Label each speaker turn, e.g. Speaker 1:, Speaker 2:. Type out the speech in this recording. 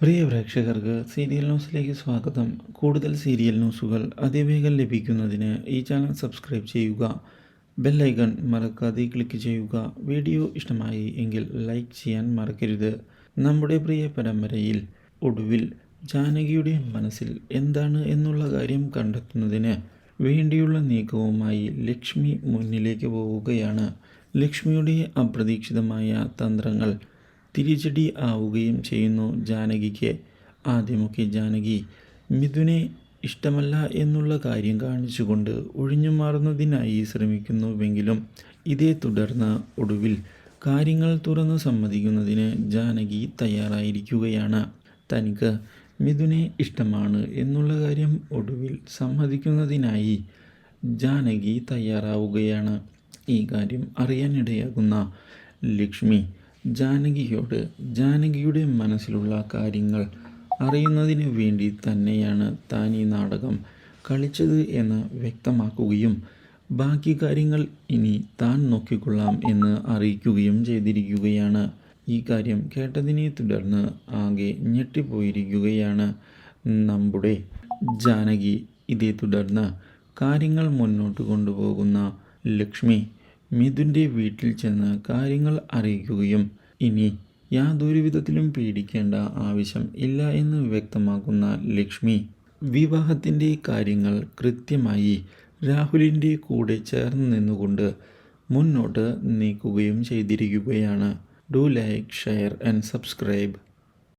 Speaker 1: പ്രിയ പ്രേക്ഷകർക്ക് സീരിയൽ ന്യൂസിലേക്ക് സ്വാഗതം. കൂടുതൽ സീരിയൽ ന്യൂസുകൾ അതിവേഗം ലഭിക്കുന്നതിന് ഈ ചാനൽ സബ്സ്ക്രൈബ് ചെയ്യുക. ബെൽ ഐക്കൺ മറക്കാതെ ക്ലിക്ക് ചെയ്യുക. വീഡിയോ ഇഷ്ടമായി എങ്കിൽ ലൈക്ക് ചെയ്യാൻ മറക്കരുത്. നമ്മുടെ പ്രിയ പരമ്പരയിൽ ഒടുവിൽ ജാനകിയുടെ മനസ്സിൽ എന്താണ് എന്നുള്ള കാര്യം കണ്ടെത്തുന്നതിന് വേണ്ടിയുള്ള നീക്കവുമായി ലക്ഷ്മി മുന്നിലേക്ക് പോവുകയാണ്. ലക്ഷ്മിയുടെ അപ്രതീക്ഷിതമായ തന്ത്രങ്ങൾ തിരിച്ചടി ആവുകയും ചെയ്യുന്നു ജാനകിക്ക്. ആദ്യമൊക്കെ ജാനകി മിഥുനെ ഇഷ്ടമല്ല എന്നുള്ള കാര്യം കാണിച്ചുകൊണ്ട് ഒഴിഞ്ഞു മാറുന്നതിനായി ശ്രമിക്കുന്നുവെങ്കിലും ഇതേ തുടർന്ന് ഒടുവിൽ കാര്യങ്ങൾ തുറന്നു സമ്മതിക്കുന്നതിന് ജാനകി തയ്യാറായിരിക്കുകയാണ്. തനിക്ക് മിഥുനെ ഇഷ്ടമാണ് എന്നുള്ള കാര്യം ഒടുവിൽ സമ്മതിക്കുന്നതിനായി ജാനകി തയ്യാറാവുകയാണ്. ഈ കാര്യം അറിയാനിടയാകുന്ന ലക്ഷ്മി ജാനകിയോട് ജാനകിയുടെ മനസ്സിലുള്ള കാര്യങ്ങൾ അറിയുന്നതിന് വേണ്ടി തന്നെയാണ് താൻ ഈ നാടകം കളിച്ചത് എന്ന് വ്യക്തമാക്കുകയും ബാക്കി കാര്യങ്ങൾ ഇനി താൻ നോക്കിക്കൊള്ളാം എന്ന് അറിയിക്കുകയും ചെയ്തിരിക്കുകയാണ്. ഈ കാര്യം കേട്ടതിനെ തുടർന്ന് ആകെ ഞെട്ടിപ്പോയിരിക്കുകയാണ് നമ്മുടെ ജാനകി. ഇതേ തുടർന്ന് കാര്യങ്ങൾ മുന്നോട്ട് കൊണ്ടുപോകുന്ന ലക്ഷ്മി മിഥുൻ്റെ വീട്ടിൽ ചെന്ന് കാര്യങ്ങൾ അറിയിക്കുകയും ഇനി യാതൊരു വിധത്തിലും പേടിക്കേണ്ട ആവശ്യം ഇല്ല എന്ന് വ്യക്തമാക്കുന്ന ലക്ഷ്മി വിവാഹത്തിൻ്റെ കാര്യങ്ങൾ കൃത്യമായി രാഹുലിൻ്റെ കൂടെ ചേർന്ന് നിന്നുകൊണ്ട് മുന്നോട്ട് നീക്കുകയും ചെയ്തിരിക്കുകയാണ്. Do like, share and subscribe.